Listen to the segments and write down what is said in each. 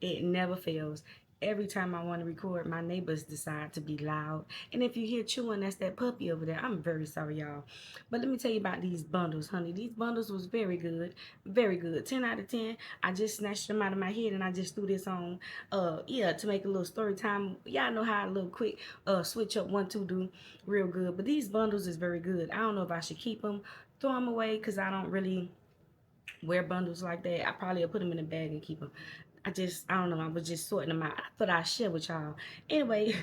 It never fails. Every time I want to record, my neighbors decide to be loud. And if you hear chewing, that's that puppy over there. I'm very sorry, y'all. But let me tell you about these bundles, honey. These bundles was very good. Very good. 10 out of 10. I just snatched them out of my head and I just threw this on, yeah, to make a little story time. Y'all know how a little quick switch up 1, 2 do real good. But these bundles is very good. I don't know if I should keep them, throw them away, because I don't really wear bundles like that. I probably will put them in a bag and keep them. I don't know. I was just sorting them out. I thought I'd share with y'all. Anyway,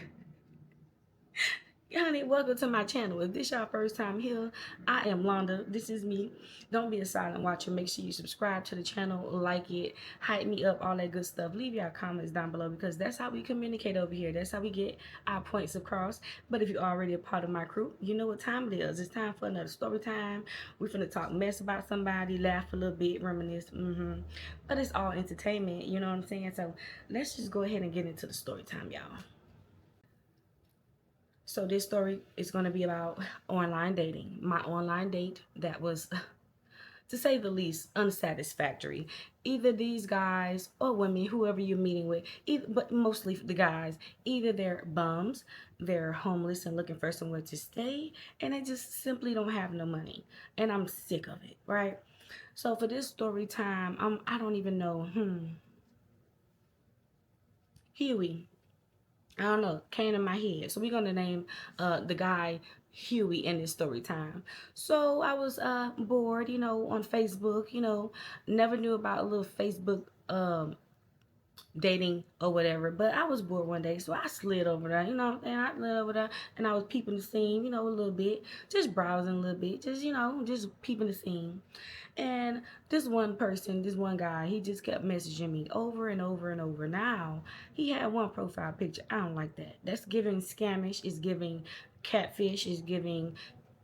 honey, welcome to my channel. If this your first time here, I am Londa. This is me. Don't be a silent watcher. Make sure you subscribe to the channel, like it, hype me up, all that good stuff. Leave your comments down below, because that's how we communicate over here. That's how we get our points across. But if you're already a part of my crew, you know what time it is. It's time for another story time. We're finna talk mess about somebody, laugh a little bit, reminisce. But it's all entertainment, you know what I'm saying? So let's just go ahead and get into the story time, y'all. So this story is going to be about online dating. My online date that was, to say the least, unsatisfactory. Either these guys or women, whoever you're meeting with, but mostly the guys, either they're bums, they're homeless and looking for somewhere to stay, and they just simply don't have no money. And I'm sick of it, right? So for this story time, I don't even know. Huey. I don't know, came in my head. So we're gonna name the guy Huey in this story time. So I was bored, on Facebook, never knew about a little Facebook dating or whatever. But I was bored one day, so I slid over there, and I slid over there and I was peeping the scene, a little bit, just browsing a little bit, just peeping the scene. And this one person, this one guy, he just kept messaging me over and over and over. Now, he had one profile picture. I don't like that. That's giving scamish, it's giving catfish, it's giving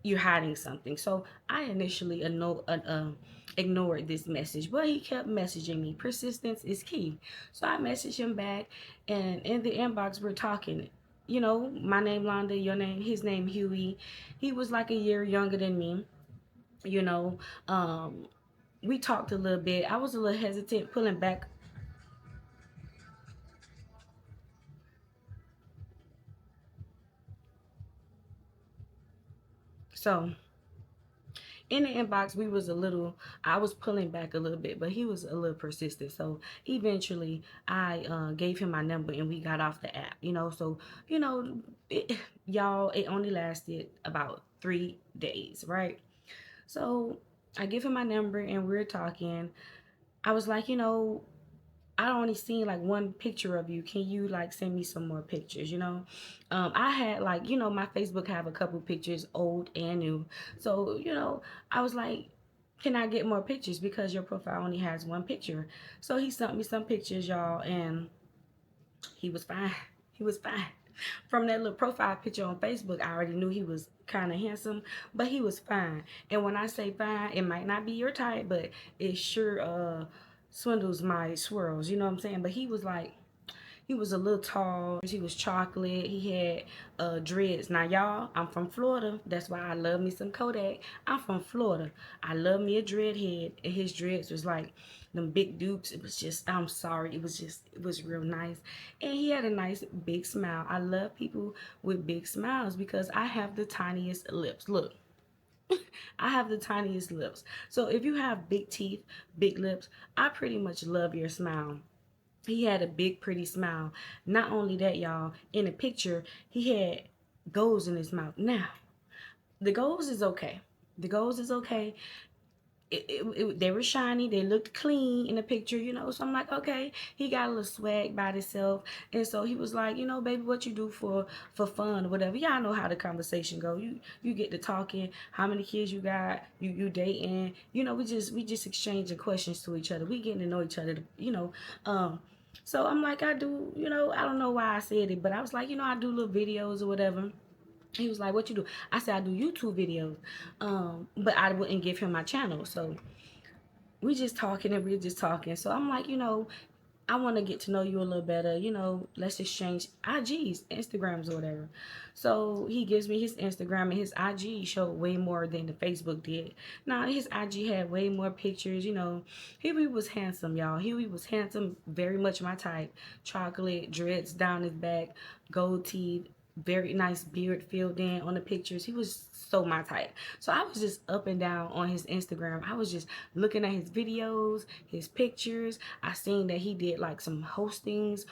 you're hiding something. So I initially ignored this message, but he kept messaging me. Persistence is key. So I messaged him back, and in the inbox we're talking. My name Londa, your name, his name Huey. He was like a year younger than me. You know, um, we talked a little bit. I was a little hesitant pulling back. So in the inbox we was a little, I was pulling back a little bit, but he was a little persistent. So eventually I gave him my number and we got off the app. So you know it, y'all, it only lasted about 3 days, right? So I give him my number and we're talking. I was like, I only seen like one picture of you. Can you like send me some more pictures? I had like, my Facebook have a couple pictures, old and new. So, I was like, can I get more pictures, because your profile only has one picture? So he sent me some pictures, y'all, and he was fine. He was fine. From that little profile picture on Facebook, I already knew he was kind of handsome, but he was fine. And when I say fine, it might not be your type, but it sure swindles my swirls, you know what I'm saying? But he was a little tall. He was chocolate. He had dreads. Now, y'all, I'm from Florida. That's why I love me some Kodak. I'm from Florida. I love me a dreadhead. And his dreads was like them big dukes. It was just, I'm sorry. It was real nice. And he had a nice big smile. I love people with big smiles because I have the tiniest lips. Look. I have the tiniest lips. So if you have big teeth, big lips, I pretty much love your smile. He had a big, pretty smile. Not only that, y'all, in the picture, he had goals in his mouth. Now, the goals is okay. The goals is okay. They were shiny. They looked clean in the picture, So I'm like, okay, he got a little swag by himself. And so he was like, baby, what you do for fun or whatever. Y'all know how the conversation go. You get to talking, how many kids you got, you dating. We just exchanging questions to each other. We getting to know each other, So I'm like, I do, I don't know why I said it, but I was like, I do little videos or whatever. He was like, what you do? I said, I do YouTube videos. But I wouldn't give him my channel. So we just talking and we're just talking. So I'm like, I want to get to know you a little better. You know, let's exchange IGs, Instagrams, or whatever. So he gives me his Instagram, and his IG showed way more than the Facebook did. Now, his IG had way more pictures. You know, Huey was handsome, y'all. Huey was handsome, very much my type. Chocolate, dreads down his back, gold teeth, very nice beard filled in on the pictures. He was so my type. So I was just up and down on his Instagram. I was just looking at his videos, his pictures. I seen that he did like some hostings.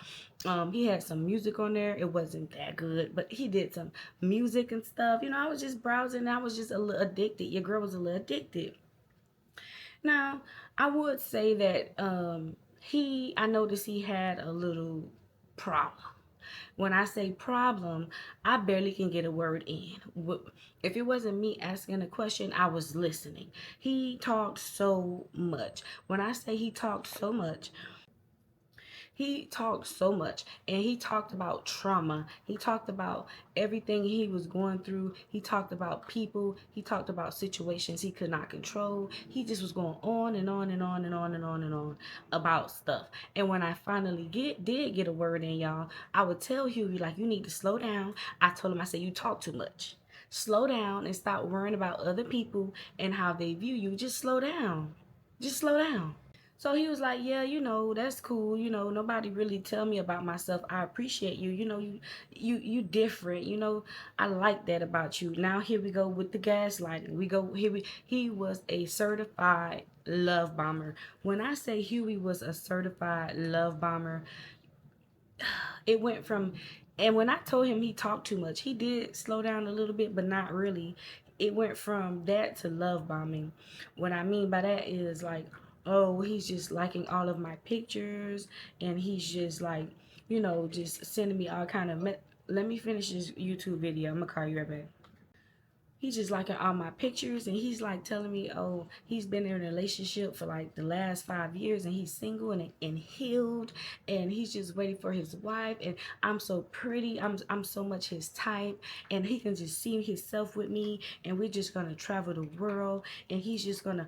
He had some music on there. It wasn't that good, but he did some music and stuff. You know, I was just browsing. I was just a little addicted. Your girl was a little addicted. Now, I would say that I noticed he had a little problem. When I say problem, I barely can get a word in. If it wasn't me asking a question, I was listening. He talked so much. When I say he talked so much, and he talked about trauma. He talked about everything he was going through. He talked about people. He talked about situations he could not control. He just was going on and on and on and on and on and on about stuff. And when I finally did get a word in, y'all, I would tell Huey, like, you need to slow down. I told him, I said, you talk too much. Slow down and stop worrying about other people and how they view you. Just slow down. Just slow down. So he was like, yeah, you know, that's cool. You know, nobody really tell me about myself. I appreciate you. You know, you different. You know, I like that about you. Now here we go with the gaslighting. He was a certified love bomber. When I say Huey was a certified love bomber, it went from, and when I told him he talked too much, he did slow down a little bit, but not really. It went from that to love bombing. What I mean by that is like, oh, he's just liking all of my pictures, and he's just like, you know, just sending me all kind of let me finish this YouTube video. I'm gonna call you right back. He's just liking all my pictures, and he's like telling me, oh, he's been in a relationship for like the last 5 years, and he's single and healed, and he's just waiting for his wife, and I'm so pretty, I'm so much his type, and he can just see himself with me, and we're just gonna travel the world, and he's just gonna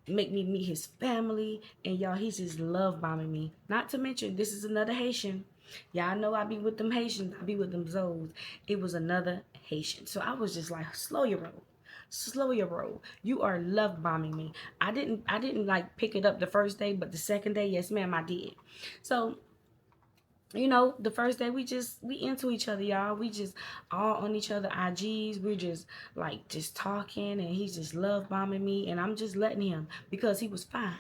make me meet his family, and y'all, he's just love bombing me. Not to mention, this is another Haitian. Y'all know I be with them Haitians. I be with them Zoes. It was another Haitian. So I was just like, slow your roll. Slow your roll. You are love bombing me. I didn't like pick it up the first day, but the second day, yes ma'am, I did. So you know, the first day we into each other, y'all. We just all on each other IGs. We're just like just talking, and he's just love bombing me, and I'm just letting him because he was fine.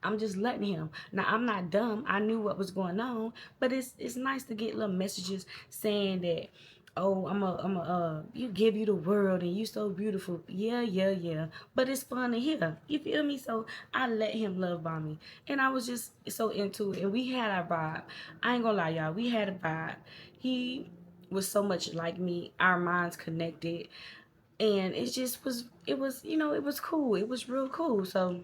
I'm just letting him. Now I'm not dumb. I knew what was going on, but it's nice to get little messages saying that, oh, you give you the world and you so beautiful. Yeah, yeah, yeah. But it's fun to hear. You feel me? So I let him love bomb me. And I was just so into it. And we had our vibe. I ain't gonna lie, y'all. We had a vibe. He was so much like me. Our minds connected. And it just was, you know, it was cool. It was real cool. So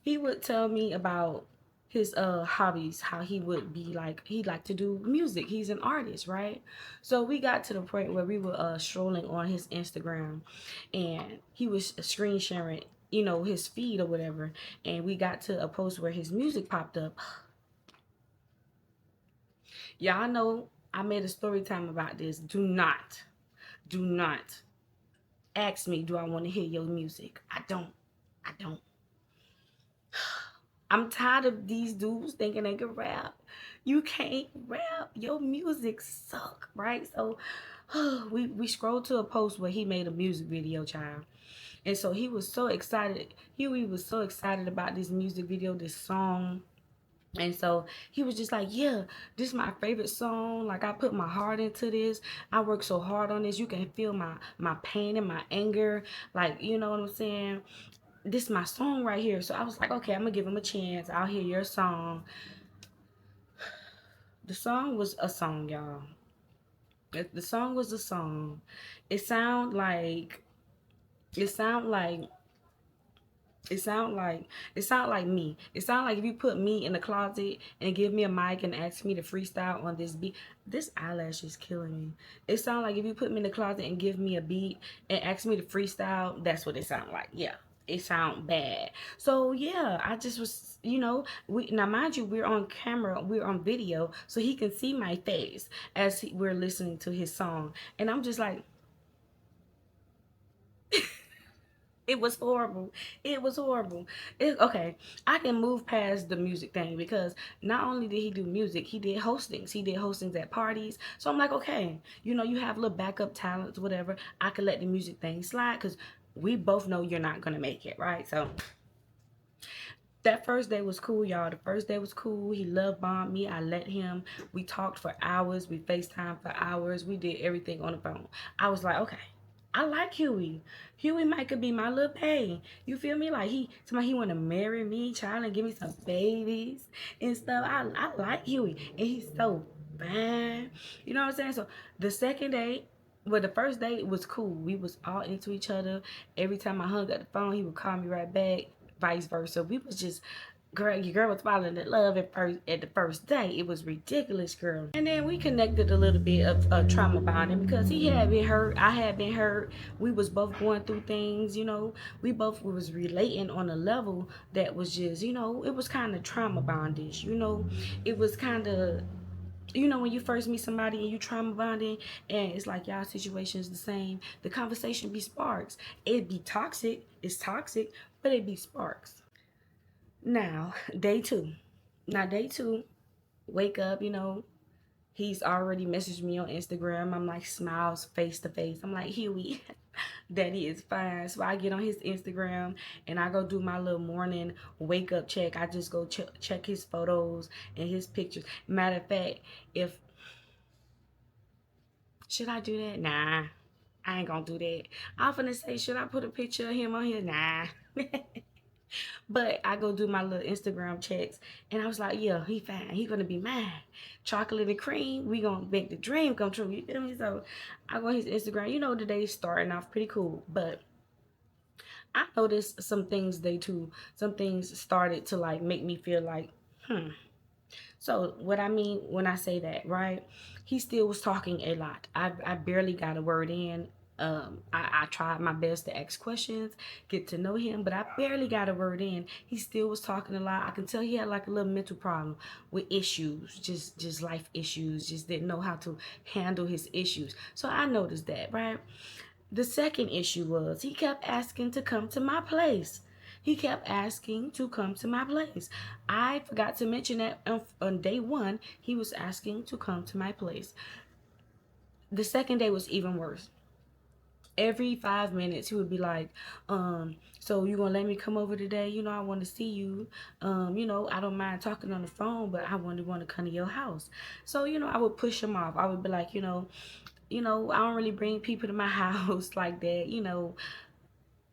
he would tell me about his hobbies, how he would be like, he liked to do music. He's an artist, right? So we got to the point where we were strolling on his Instagram, and he was screen sharing, you know, his feed or whatever, and we got to a post where his music popped up. Y'all know I made a story time about this. Do not ask me, do I want to hear your music? I don't. I'm tired of these dudes thinking they can rap. You can't rap. Your music suck, right? So we scrolled to a post where he made a music video, child. And so he was so excited. Huey was so excited about this music video, this song. And so he was just like, yeah, this is my favorite song. Like, I put my heart into this. I worked so hard on this. You can feel my pain and my anger. Like, you know what I'm saying? This is my song right here. So I was like, okay, I'm gonna give him a chance. I'll hear your song. The song was a song, y'all. The song was a song. It sound like it sound like it sound like it sound like me. It sound like if you put me in the closet and give me a mic and ask me to freestyle on this beat. This eyelash is killing me. It sound like if you put me in the closet and give me a beat and ask me to freestyle. That's what it sound like. Yeah. it sound bad. So yeah, I just was, we now mind you, we're on camera, we're on video, so he can see my face as we're listening to his song, and I'm just like, it was horrible. It was horrible. Okay, I can move past the music thing because not only did he do music, he did hostings. He did hostings at parties. So I'm like, okay, you have little backup talents, whatever. I could let the music thing slide because we both know you're not gonna make it, right? So that first day was cool, y'all. The first day was cool. He love bombed me. I let him. We talked for hours. We FaceTime for hours. We did everything on the phone. I was like, okay, I like Huey. Huey might could be my little pay. You feel me? Like somebody he want to marry me, child, and give me some babies and stuff. I like Huey, and he's so fine. You know what I'm saying? So the second day, well, the first day was cool. We was all into each other. Every time I hung up the phone, he would call me right back. Vice versa. We was just, girl, your girl was falling in love at the first day. It was ridiculous, girl. And then we connected a little bit of trauma bonding because he had been hurt, I had been hurt. We was both going through things, We both was relating on a level that was just, it was kind of trauma bondage. It was kind of, when you first meet somebody and you trauma bonding and it's like y'all situation is the same, the conversation be sparks. It be toxic, it's toxic, but it be sparks. Now, day two. Now, day two, wake up, he's already messaged me on Instagram. I'm like, smiles face to face. I'm like, Huey, daddy is fine. So I get on his Instagram and I go do my little morning wake up check. I just go check his photos and his pictures. Matter of fact, if should I do that? Nah, I ain't gonna do that. I'm finna say, should I put a picture of him on here? Nah. But I go do my little Instagram checks, and I was like, yeah, he fine. He gonna be mine. Chocolate and cream. We gonna make the dream come true. You feel me? So I go on his Instagram. The day's starting off pretty cool, but I noticed some things day two. Some things started to like make me feel like, So what I mean when I say that, right? He still was talking a lot. I barely got a word in. I tried my best to ask questions, get to know him, but I barely got a word in. He still was talking a lot. I can tell he had like a little mental problem with issues, just life issues, just didn't know how to handle his issues. So I noticed that, right? The second issue was he kept asking to come to my place. He kept asking to come to my place. I forgot to mention that on day one, he was asking to come to my place. The second day was even worse. Every 5 minutes, he would be like, so you gonna let me come over today? I want to see you. I don't mind talking on the phone, but I want to come to your house. So, I would push him off. I would be like, I don't really bring people to my house like that.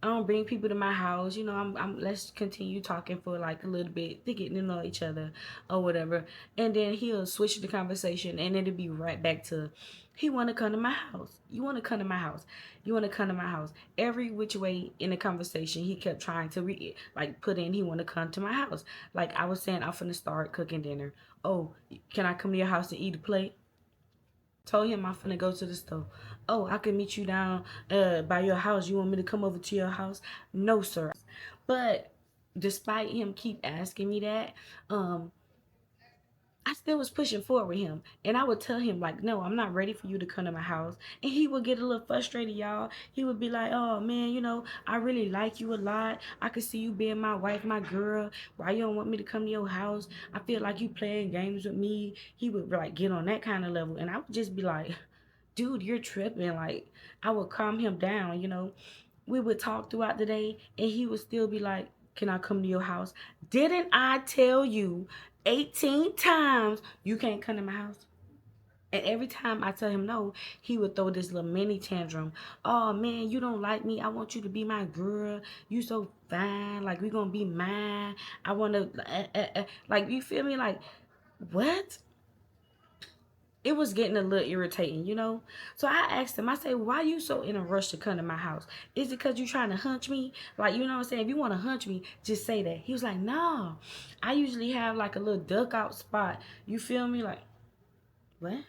I don't bring people to my house. Let's continue talking for like a little bit to get to know each other or whatever. And then he'll switch the conversation and it'll be right back to, he want to come to my house. You want to come to my house. You want to come to my house. Every which way in the conversation, he kept trying to put in, he want to come to my house. Like I was saying, I'm finna start cooking dinner. Oh, can I come to your house to eat a plate? Told him I'm finna go to the store. Oh, I can meet you down by your house. You want me to come over to your house? No, sir. But despite him keep asking me that, I still was pushing forward with him. And I would tell him, like, no, I'm not ready for you to come to my house. And he would get a little frustrated, y'all. He would be like, oh, man, I really like you a lot. I could see you being my wife, my girl. Why you don't want me to come to your house? I feel like you playing games with me. He would, like, get on that kind of level. And I would just be like, dude, you're tripping. Like, I would calm him down. We would talk throughout the day, and he would still be like, can I come to your house? Didn't I tell you 18 times you can't come to my house? And every time I tell him no, he would throw this little mini tantrum. Oh man, you don't like me. I want you to be my girl. You so fine. Like we gonna be mine. I wanna like you feel me? Like what? It was getting a little irritating. So I asked him, I say, why you so in a rush to come to my house? Is it because you trying to hunch me? Like, you know what I'm saying? If you want to hunch me, just say that. He was like, no. I usually have like a little duck out spot. You feel me? Like, what?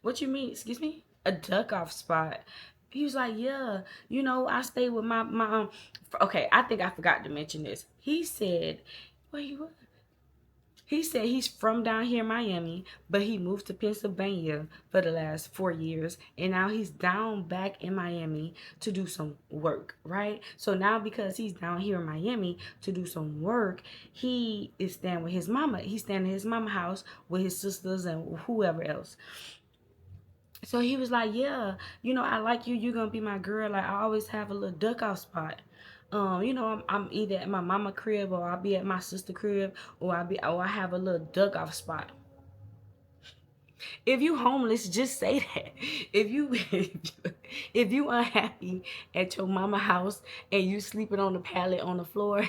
What you mean? Excuse me? A duck off spot. He was like, yeah, I stayed with my. Okay, I think I forgot to mention this. He said, wait, what? He said he's from down here in Miami, but he moved to Pennsylvania for the last 4 years, and now he's down back in Miami to do some work, right? So now because he's down here in Miami to do some work, he is staying with his mama. He's staying in his mama house with his sisters and whoever else. So he was like, yeah, I like you. You're gonna be my girl. Like I always have a little duck off spot. I'm either at my mama crib or I'll be at my sister crib or I have a little duck off spot. If you homeless, just say that. If you unhappy at your mama house and you sleeping on the pallet on the floor,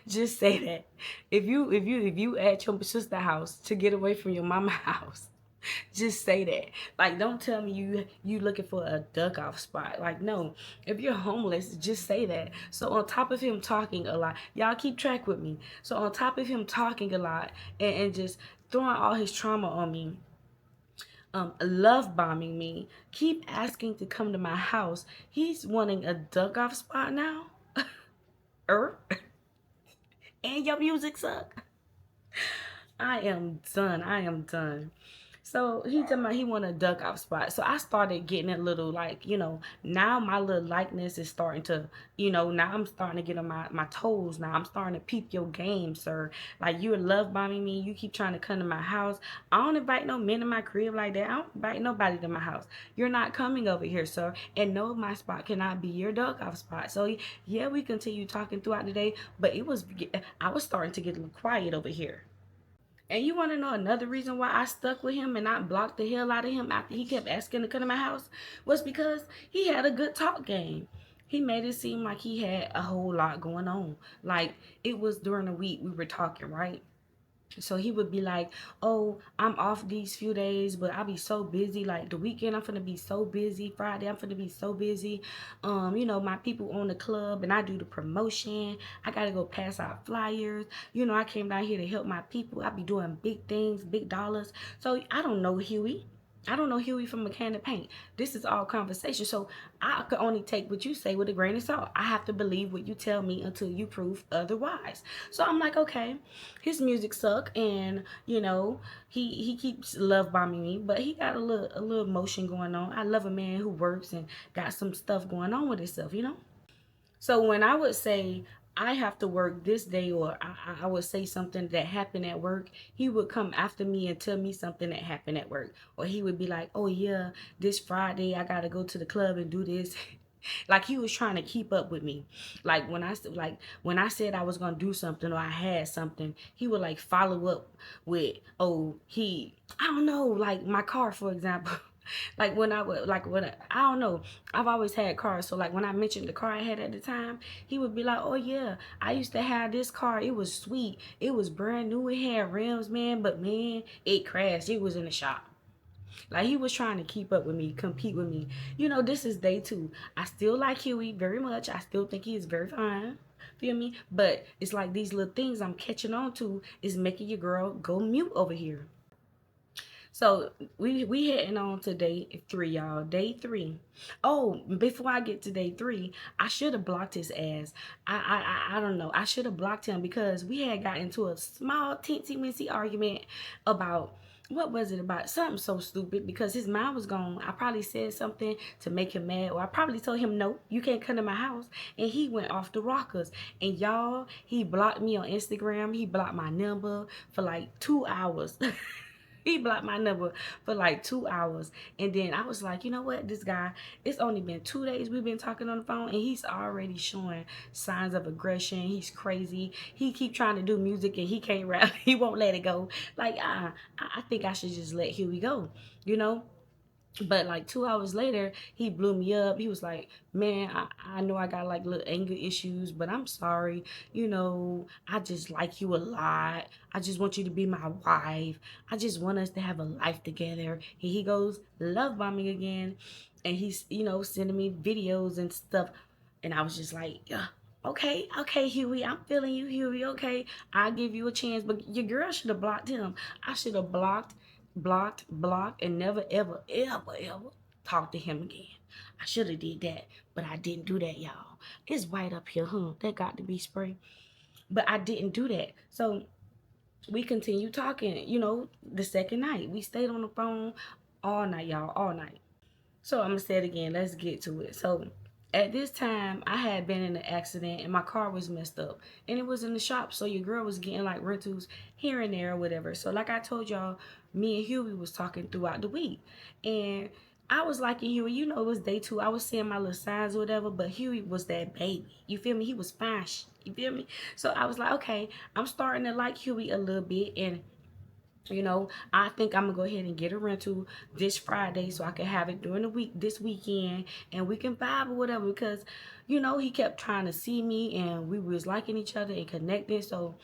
just say that. If you at your sister house to get away from your mama house, just say that. Like, don't tell me you looking for a duck off spot. Like, no. If you're homeless, just say that. So on top of him talking a lot, y'all keep track with me. So on top of him talking a lot and just throwing all his trauma on me, love bombing me, keep asking to come to my house. He's wanting a duck off spot now. er, and your music suck. I am done. I am done. So he told me he want a duck off spot. So I started getting a little like, now my little likeness is starting to, now I'm starting to get on my toes. Now I'm starting to peep your game, sir. Like you're love bombing me. You keep trying to come to my house. I don't invite no men in my crib like that. I don't invite nobody to my house. You're not coming over here, sir. And no, my spot cannot be your duck off spot. So yeah, we continue talking throughout the day, but I was starting to get a little quiet over here. And you want to know another reason why I stuck with him and I blocked the hell out of him after he kept asking to come to my house? Was because he had a good talk game. He made it seem like he had a whole lot going on. Like it was during the week we were talking, right? So he would be like, oh, I'm off these few days, but I'll be so busy. Like the weekend, I'm finna be so busy. Friday, I'm finna be so busy. My people own the club and I do the promotion. I gotta go pass out flyers. I came down here to help my people. I be doing big things, big dollars. So I don't know Huey. I don't know Huey from a can of paint. This is all conversation. So I could only take what you say with a grain of salt. I have to believe what you tell me until you prove otherwise. So I'm like, okay, his music suck, and he keeps love bombing me, but he got a little emotion going on. I love a man who works and got some stuff going on with himself. So when I would say I have to work this day, or I would say something that happened at work, he would come after me and tell me something that happened at work. Or he would be like, oh yeah, this Friday I gotta go to the club and do this. Like he was trying to keep up with me. Like when I said I was gonna do something or I had something, he would like follow up with, oh, I don't know, like my car, for example. Like when I would like when I don't know, I've always had cars, so like when I mentioned the car I had at the time, he would be like, oh yeah, I used to have this car. It was sweet, it was brand new, it had rims, man, but man, it crashed. It was in the shop. Like he was trying to keep up with me, compete with me. This is day 2. I still like Huey very much. I still think he is very fine. Feel me? But it's like these little things I'm catching on to is making your girl go mute over here. So we heading on to day 3, y'all. Day 3. Oh, before I get to day 3, I should have blocked his ass. I don't know. I should have blocked him because we had got into a small teensy weensy argument about, what was it about? Something so stupid because his mind was gone. I probably said something to make him mad, or I probably told him, no, you can't come to my house. And he went off the rockers. And y'all, he blocked me on Instagram. He blocked my number for like 2 hours. He blocked my number for like 2 hours. And then I was like, you know what? This guy, it's only been 2 days we've been talking on the phone, and he's already showing signs of aggression. He's crazy. He keep trying to do music and he can't rap. He won't let it go. Like, I think I should just let Huey go, you know? But like 2 hours later, he blew me up. He was like, man, I know I got like little anger issues, but I'm sorry. I just like you a lot. I just want you to be my wife. I just want us to have a life together. And he goes love bombing again. And he's, sending me videos and stuff. And I was just like, yeah. Okay, Huey, I'm feeling you, Huey. Okay, I'll give you a chance. But your girl should have blocked him. I should have blocked, and never, ever, ever, ever talk to him again. I should have did that, but I didn't do that, y'all. It's white up here, huh? That got to be spray. But I didn't do that. So we continued talking, the second night. We stayed on the phone all night, y'all, all night. So I'm going to say it again. Let's get to it. So at this time, I had been in an accident and my car was messed up. And it was in the shop. So your girl was getting like rentals here and there or whatever. So like I told y'all, me and Huey was talking throughout the week. And I was liking Huey. It was day 2. I was seeing my little signs or whatever. But Huey was that baby. You feel me? He was fine. You feel me? So I was like, okay, I'm starting to like Huey a little bit. And I think I'm gonna go ahead and get a rental this Friday so I can have it during the week this weekend and we can vibe or whatever, because he kept trying to see me and we was liking each other and connecting. So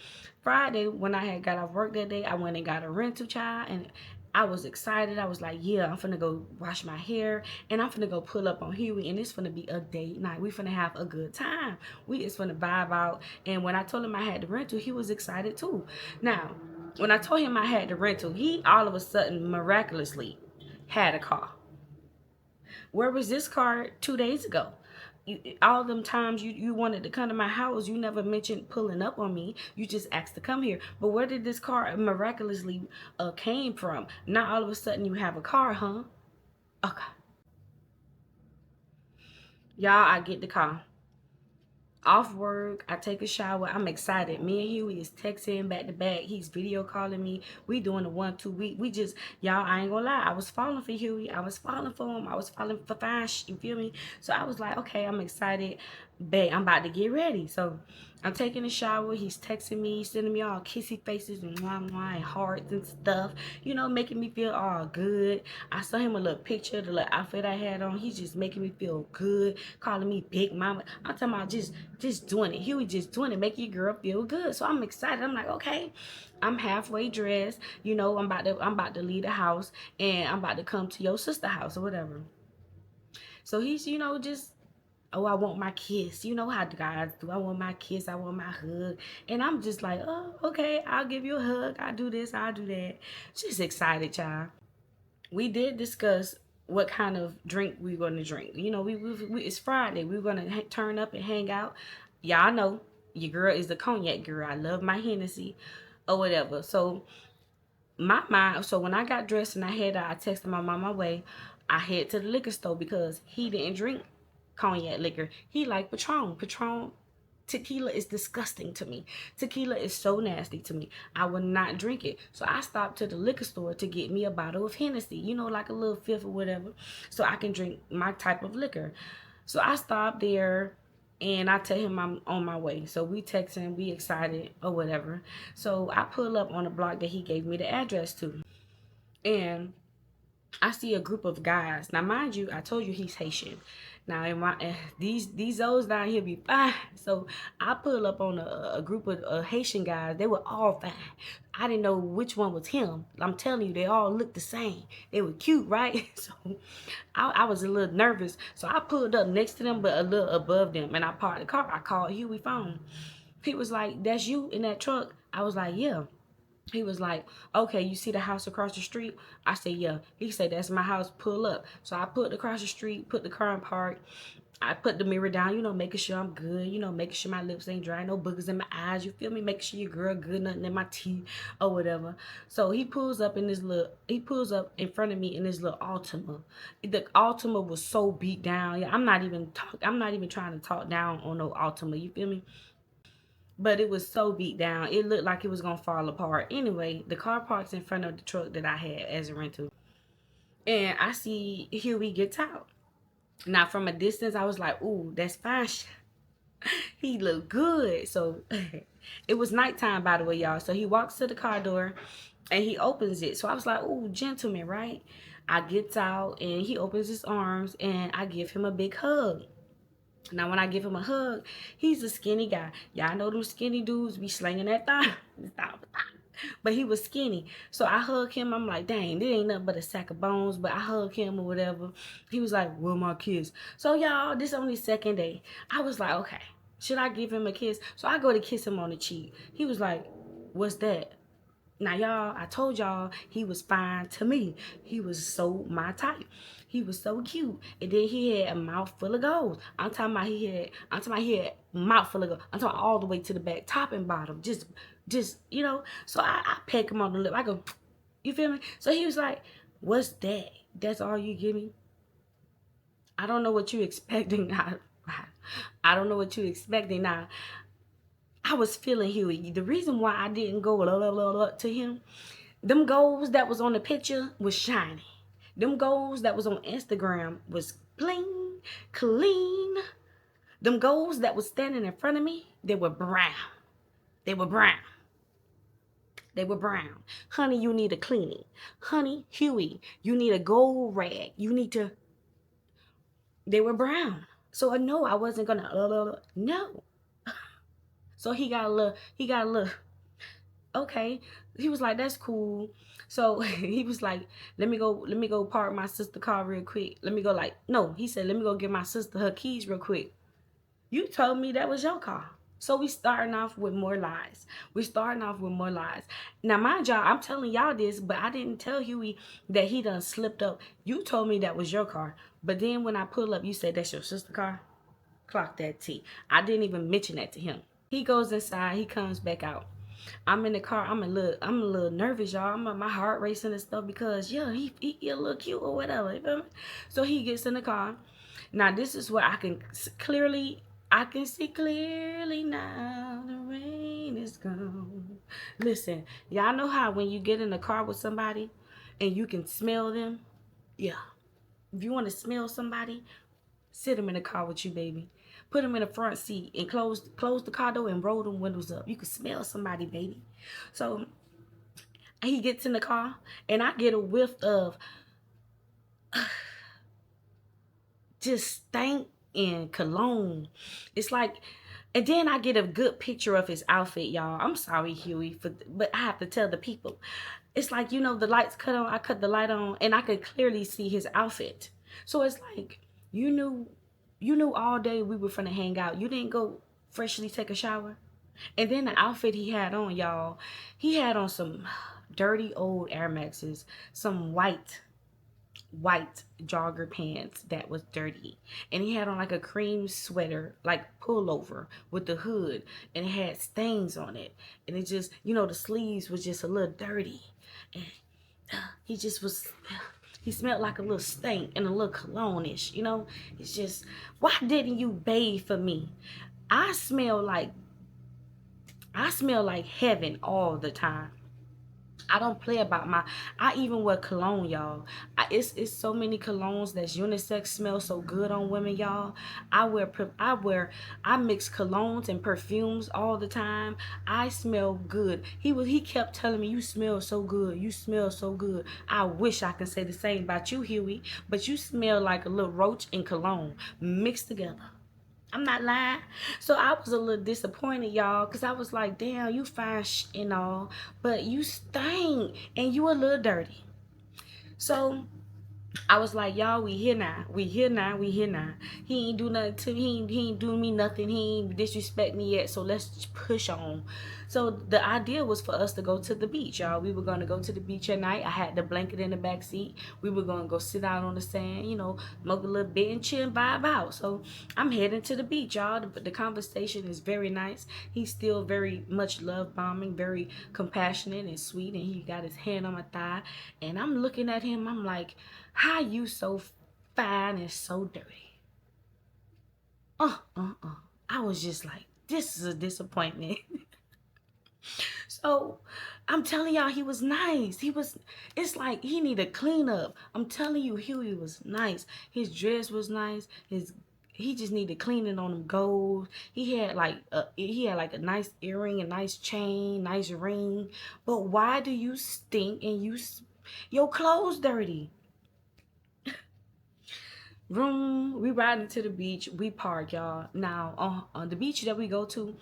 Friday, when I had got off work that day, I went and got a rental, child, and I was excited. I was like, yeah, I'm finna go wash my hair and I'm finna go pull up on Huey and it's finna be a date night. We finna have a good time. We is finna vibe out. And when I told him I had the rental, he was excited too. Now, when I told him I had the rental, he all of a sudden miraculously had a car. Where was this car 2 days ago? All them times you wanted to come to my house, you never mentioned pulling up on me. You just asked to come here. But where did this car miraculously came from? Now all of a sudden you have a car, huh? Okay. Y'all, I get the car. Off work, I take a shower. I'm excited. Me and Huey is texting back to back. He's video calling me. We doing a 1-2 week. We just, y'all, I ain't gonna lie. I was falling for Huey. I was falling for him. I was falling for Fash. You feel me? So I was like, okay, I'm excited. Babe, I'm about to get ready. So I'm taking a shower. He's texting me, sending me all kissy faces and mwah mwah and hearts and stuff. Making me feel all good. I saw him a little picture, the little outfit I had on. He's just making me feel good, calling me Big Mama. I'm talking about just doing it. Huey just doing it, making your girl feel good. So I'm excited. I'm like, okay, I'm halfway dressed. I'm about to leave the house and I'm about to come to your sister's house or whatever. So he's, just, oh, I want my kiss. You know how guys do. I want my kiss. I want my hug. And I'm just like, oh, okay, I'll give you a hug. I'll do this. I'll do that. Just excited, child. We did discuss what kind of drink we were going to drink. It's Friday. We were going to turn up and hang out. Y'all know your girl is the cognac girl. I love my Hennessy or whatever. So so when I got dressed and I texted my mom on my way, I head to the liquor store because he didn't drink cognac liquor. He liked Patron. Tequila is disgusting to me. Tequila is so nasty to me. I would not drink it. So I stopped to the liquor store to get me a bottle of Hennessy, like a little fifth or whatever, so I can drink my type of liquor. So I stopped there and I tell him I'm on my way. So we texting, we excited or whatever. So I pull up on the block that he gave me the address to. And I see a group of guys. Now, mind you, I told you he's Haitian. Now, these O's down here be fine. So I pull up on a group of Haitian guys. They were all fine. I didn't know which one was him. I'm telling you, they all looked the same. They were cute, right? So I was a little nervous. So I pulled up next to them, but a little above them. And I parked the car. I called Huey phone. He was like, that's you in that truck? I was like, yeah. He was like, okay, you see the house across the street? I said, yeah. He said, that's my house, pull up. So I put across the street, put the car in park. I put the mirror down, making sure I'm good, making sure my lips ain't dry, no boogers in my eyes, you feel me? Making sure your girl good, nothing in my teeth or whatever. So he pulls up in front of me in this little Altima. The Altima was so beat down. Yeah, I'm not even trying to talk down on no Altima, you feel me? But it was so beat down. It looked like it was going to fall apart. Anyway, the car parks in front of the truck that I had as a rental. And I see Huey gets out. Now, from a distance, I was like, ooh, that's fine. He looked good. So, it was nighttime, by the way, y'all. So, he walks to the car door and he opens it. So, I was like, ooh, gentleman, right? I gets out and he opens his arms and I give him a big hug. Now, when I give him a hug, he's a skinny guy. Y'all know them skinny dudes be slinging that thigh. But he was skinny. So I hug him. I'm like, dang, this ain't nothing but a sack of bones. But I hug him or whatever. He was like, well, my kiss. So, y'all, this only second day. I was like, okay, should I give him a kiss? So I go to kiss him on the cheek. He was like, what's that? Now, y'all, I told y'all he was fine to me. He was so my type. He was so cute. And then he had a mouth full of gold. I'm talking about he had a mouth full of gold. I'm talking about all the way to the back, top and bottom. Just, you know. So I peck him on the lip. I go, you feel me? So he was like, what's that? That's all you give me? I don't know what you expecting. I don't know what you expecting now. I was feeling Huey. The reason why I didn't go to him, them goals that was on the picture was shiny. Them goals that was on Instagram was bling, clean. Them goals that was standing in front of me, they were brown. They were brown. They were brown. Honey, you need a cleaning. Honey, Huey, you need a gold rag. You need to. They were brown. So I know I wasn't gonna. No. So he got a little. Okay. He was like, that's cool. So he was like, let me go park my sister car real quick. Let me go like, no, he said, let me go give my sister her keys real quick. You told me that was your car. So we starting off with more lies. We starting off with more lies. Now, mind y'all, I'm telling y'all this, but I didn't tell Huey that he done slipped up. You told me that was your car. But then when I pull up, you said that's your sister car. Clock that T. I didn't even mention that to him. He goes inside. He comes back out. I'm in the car. I'm a little nervous, y'all. My heart racing and stuff because yeah, he a little cute or whatever. You feel me? So he gets in the car. Now this is where I can see clearly now. The rain is gone. Listen, y'all know how when you get in the car with somebody and you can smell them. Yeah. If you want to smell somebody, sit them in the car with you, baby. Put them in the front seat and close the car door and roll them windows up. You can smell somebody, baby. So he gets in the car and I get a whiff of just stank and cologne. It's like, and then I get a good picture of his outfit, y'all. I'm sorry, Huey, but I have to tell the people. It's like, you know, the lights cut on. I cut the light on and I could clearly see his outfit. So it's like, you knew all day we were finna hang out. You didn't go freshly take a shower. And then the outfit he had on, y'all, he had on some dirty old Air Maxes, some white jogger pants that was dirty, and he had on like a cream sweater, like pullover with the hood, and it had stains on it, and it just, you know, the sleeves was just a little dirty, and he just was, he smelled like a little stank and a little cologne-ish, you know. It's just, why didn't you bathe for me? I smell like heaven all the time. I don't play about I even wear cologne, y'all. It's so many colognes that's unisex, smell so good on women, y'all. I mix colognes and perfumes all the time. I smell good. He kept telling me, you smell so good. You smell so good. I wish I could say the same about you, Huey, but you smell like a little roach and cologne mixed together. I'm not lying. So I was a little disappointed, y'all, because I was like, damn, you fine and all, but you stink and you a little dirty. So I was like, y'all, we here now. We here now. We here now. He ain't do nothing to me. He ain't doing me nothing. He ain't disrespect me yet. So let's push on. So the idea was for us to go to the beach, y'all. We were going to go to the beach at night. I had the blanket in the back seat. We were going to go sit out on the sand, you know, smoke a little bit and chill and vibe out. So I'm heading to the beach, y'all. The conversation is very nice. He's still very much love bombing, very compassionate and sweet. And he got his hand on my thigh. And I'm looking at him. I'm like, how you so fine and so dirty? I was just like, this is a disappointment. So I'm telling y'all, he was nice. It's like he needed clean up. I'm telling you, Huey was nice. His dress was nice. He just needed cleaning on them gold. He had like a nice earring, a nice chain, nice ring. But why do you stink and your clothes dirty? We riding to the beach. We park, y'all. Now on the beach that we go to,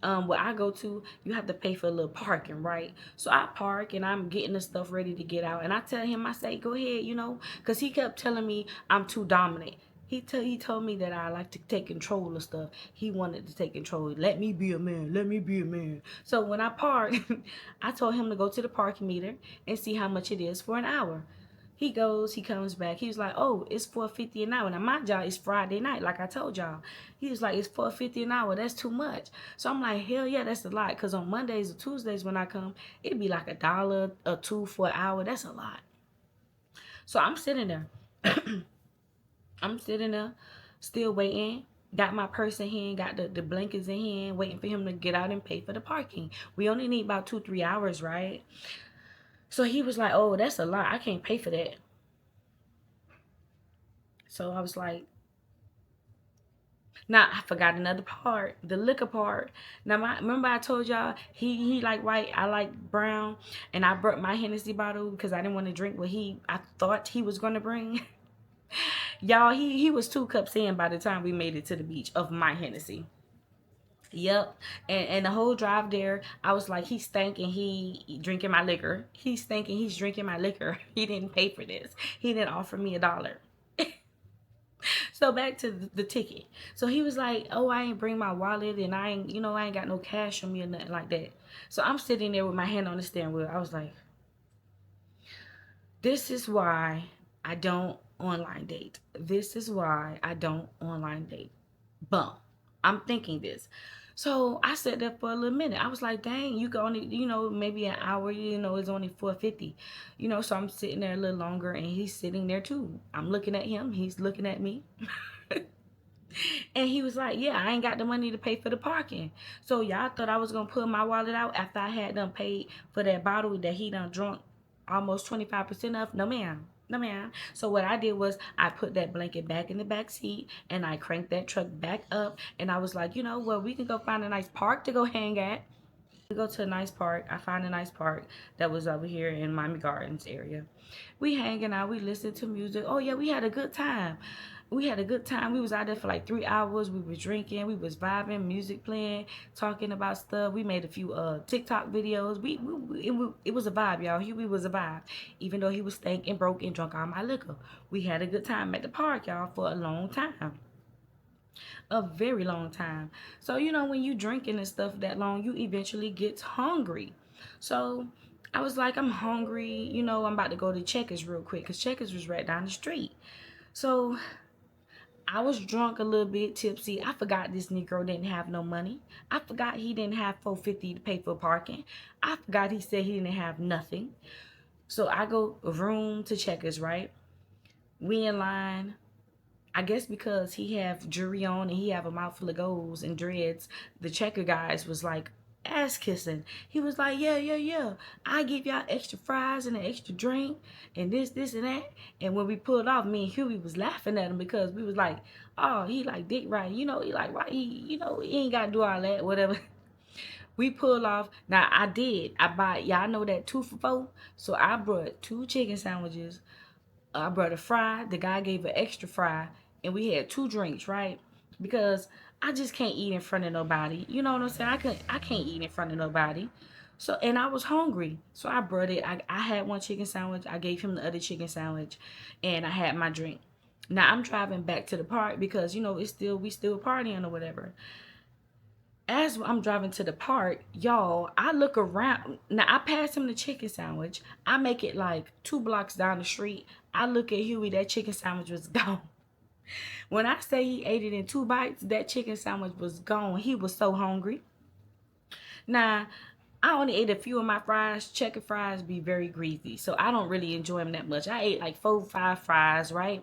where I go to, you have to pay for a little parking, right? So I park and I'm getting the stuff ready to get out, and I tell him, I say, go ahead, you know, because he kept telling me I'm too dominant. He told me that I like to take control of stuff. He wanted to take control. Let me be a man. Let me be a man. So when I parked, I told him to go to the parking meter and see how much it is for an hour. He goes, he comes back. He was like, "Oh, it's 4.50 an hour." Now my job is Friday night, like I told y'all. He was like, "It's 4.50 an hour. That's too much." So I'm like, "Hell yeah, that's a lot." Cause on Mondays or Tuesdays when I come, it'd be like $1 or $2 for an hour. That's a lot. So I'm sitting there. I'm sitting there, still waiting. Got my purse in hand, got the blankets in hand, waiting for him to get out and pay for the parking. We only need about 2-3 hours, right? So he was like, "Oh, that's a lot. I can't pay for that." So I was like, now I forgot another part, the liquor part. Now remember I told y'all he like white, I like brown, and I brought my Hennessy bottle because I didn't want to drink what I thought he was gonna bring. Y'all, he was 2 cups in by the time we made it to the beach of my Hennessy. Yep. And the whole drive there, I was like, he's thinking he drinking my liquor. He's thinking he's drinking my liquor. He didn't pay for this. He didn't offer me $1. So back to the ticket. So he was like, "Oh, I ain't bring my wallet and I ain't got no cash on me or nothing like that." So I'm sitting there with my hand on the steering wheel. I was like, this is why I don't online date. This is why I don't online date. Bum. I'm thinking this. So I sat there for a little minute. I was like, dang, you can only, maybe an hour, it's only 4.50. So I'm sitting there a little longer and he's sitting there too. I'm looking at him. He's looking at me. And he was like, "Yeah, I ain't got the money to pay for the parking." So y'all thought I was going to pull my wallet out after I had done paid for that bottle that he done drunk almost 25% of? No, ma'am. No, ma'am. So what I did was I put that blanket back in the back seat and I cranked that truck back up. And I was like, well, we can go find a nice park to go hang at. We go to a nice park. I find a nice park that was over here in Miami Gardens area. We hanging out. We listened to music. Oh, yeah, we had a good time. We had a good time. We was out there for like 3 hours. We was drinking. We was vibing, music playing, talking about stuff. We made a few TikTok videos. It was a vibe, y'all. Huey was a vibe. Even though he was stank and broke and drunk all my liquor. We had a good time at the park, y'all, for a long time. A very long time. So, when you drinking and stuff that long, you eventually get hungry. So I was like, I'm hungry. I'm about to go to Checkers real quick because Checkers was right down the street. So I was drunk a little bit, tipsy. I forgot this Negro didn't have no money. I forgot he didn't have $4.50 to pay for parking. I forgot he said he didn't have nothing. So I go room to Checkers, right? We in line. I guess because he have jewelry on and he have a mouthful of golds and dreads, the checker guys was like ass kissing. He was like, "Yeah, yeah, yeah. I give y'all extra fries and an extra drink and this and that." And when we pulled off, me and Huey was laughing at him because we was like, "Oh, he like dick right. He like why he ain't gotta do all that, whatever." We pulled off. Now I did. I bought y'all know that 2 for $4. So I brought 2 chicken sandwiches. I brought a fry. The guy gave an extra fry, and we had 2 drinks, right? Because I just can't eat in front of nobody. You know what I'm saying? I can't eat in front of nobody. So and I was hungry, so I brought it. I had 1 chicken sandwich. I gave him the other chicken sandwich, and I had my drink. Now I'm driving back to the park because we still partying or whatever. As I'm driving to the park, y'all, I look around. Now, I pass him the chicken sandwich. I make it like 2 blocks down the street. I look at Huey, that chicken sandwich was gone. When I say he ate it in 2 bites, that chicken sandwich was gone. He was so hungry. Now, I only ate a few of my fries. Checker fries be very greasy, so I don't really enjoy them that much. I ate like 4, 5 fries, right?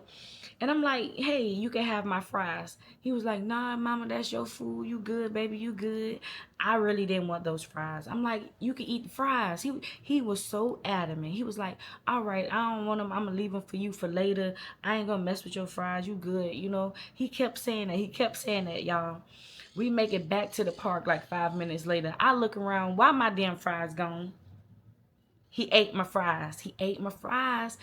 And I'm like, "Hey, you can have my fries." He was like, "Nah, mama, that's your food. You good, baby, you good." I really didn't want those fries. I'm like, "You can eat the fries." He was so adamant. He was like, "All right, I don't want them. I'm gonna leave them for you for later. I ain't gonna mess with your fries. You good, He kept saying that. He kept saying that, y'all. We make it back to the park like 5 minutes later. I look around. Why my damn fries gone? He ate my fries. He ate my fries.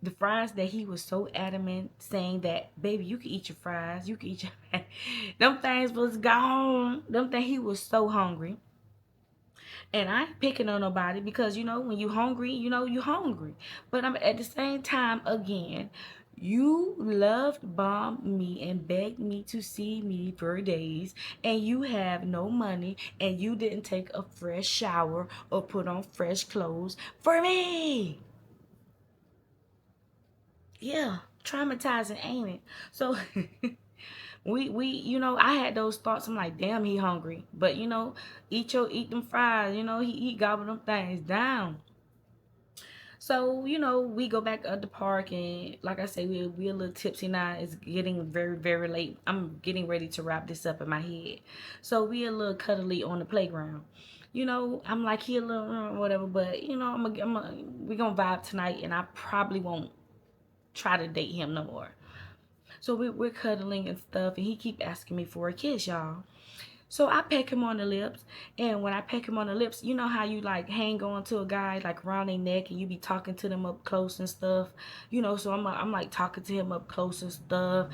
The fries that he was so adamant saying that, "Baby, you can eat your fries. You can eat your fries." Them things was gone. He was so hungry. And I ain't picking on nobody because, when you hungry, you hungry. But I'm at the same time, again, You loved bomb me and begged me to see me for days, and you have no money, and you didn't take a fresh shower or put on fresh clothes for me. Yeah, traumatizing, ain't it? So we I had those thoughts. I'm like, damn, he hungry, but eat them fries. He gobbled them things down. So, we go back at the park, and like I say, we a little tipsy now. It's getting very, very late. I'm getting ready to wrap this up in my head. So we a little cuddly on the playground. I'm like, he a little whatever, but we gonna vibe tonight, and I probably won't try to date him no more. So we're cuddling and stuff, and he keep asking me for a kiss, y'all. So I peck him on the lips, and when I peck him on the lips, you know how you like hang on to a guy like around their neck, and you be talking to them up close and stuff, So I'm like talking to him up close and stuff,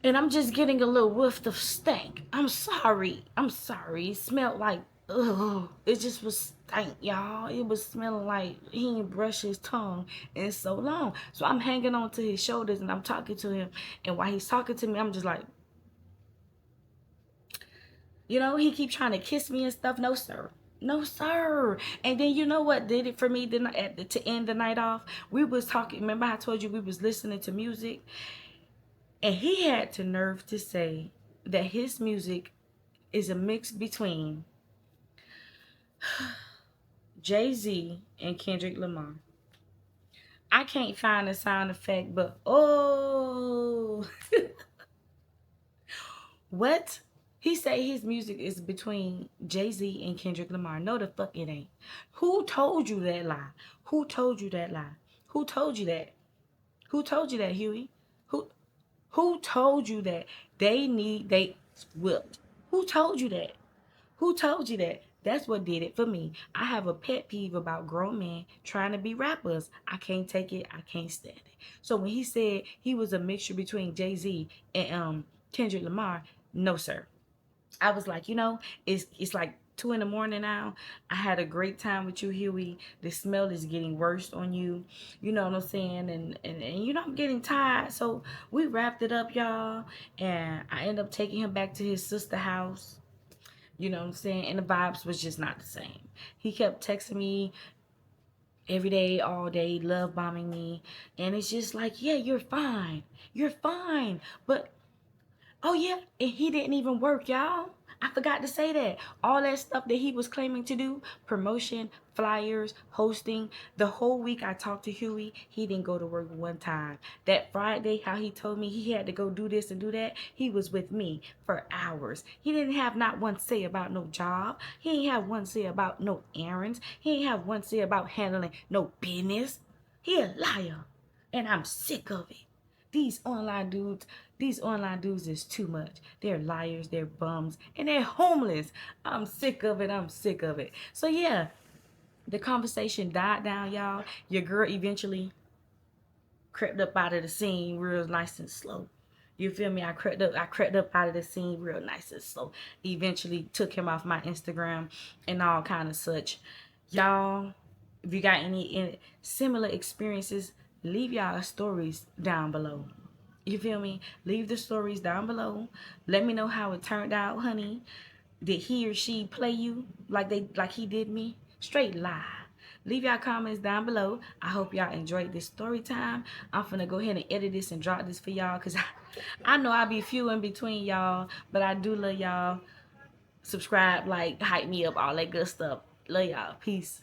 and I'm just getting a little whiff of stank. I'm sorry. It smelled like ugh. It just was stank, y'all. It was smelling like he ain't brushed his tongue in so long. So I'm hanging on to his shoulders, and I'm talking to him, and while he's talking to me, I'm just like. He keep trying to kiss me and stuff. No, sir. No, sir. And then you know what did it for me to end the night off? We was talking. Remember I told you we was listening to music? And he had the nerve to say that his music is a mix between Jay-Z and Kendrick Lamar. I can't find a sound effect, but oh. What? He say his music is between Jay-Z and Kendrick Lamar. No, the fuck it ain't. Who told you that lie? Who told you that lie? Who told you that? Who told you that, Huey? Who who told you that they whipped? Who told you that? Who told you that? That's what did it for me. I have a pet peeve about grown men trying to be rappers. I can't take it. I can't stand it. So when he said he was a mixture between Jay-Z and Kendrick Lamar, no sir. I was like, it's like 2 in the morning now. I had a great time with you, Huey. The smell is getting worse on you. You know what I'm saying? And I'm getting tired. So we wrapped it up, y'all. And I ended up taking him back to his sister house. You know what I'm saying? And the vibes was just not the same. He kept texting me every day, all day, love bombing me. And it's just like, yeah, you're fine. You're fine. But oh yeah, and he didn't even work, y'all. I forgot to say that. All that stuff that he was claiming to do, promotion, flyers, hosting, the whole week I talked to Huey, he didn't go to work one time. That Friday, how he told me he had to go do this and do that, he was with me for hours. He didn't have not one say about no job. He ain't have one say about no errands. He ain't have one say about handling no business. He a liar, and I'm sick of it. These online dudes, these online dudes is too much. They're liars, they're bums, and they're homeless. I'm sick of it. I'm sick of it. So yeah, the conversation died down, y'all. Your girl eventually crept up out of the scene real nice and slow. You feel me? I crept up out of the scene real nice and slow. Eventually took him off my Instagram and all kind of such. Y'all, if you got any similar experiences, leave y'all stories down below. You feel me? Leave the stories down below. Let me know how it turned out, honey. Did he or she play you like he did me? Straight lie. Leave y'all comments down below. I hope y'all enjoyed this story time. I'm finna go ahead and edit this and drop this for y'all because I know I be few in between y'all, but I do love y'all. Subscribe, like, hype me up, all that good stuff. Love y'all. Peace.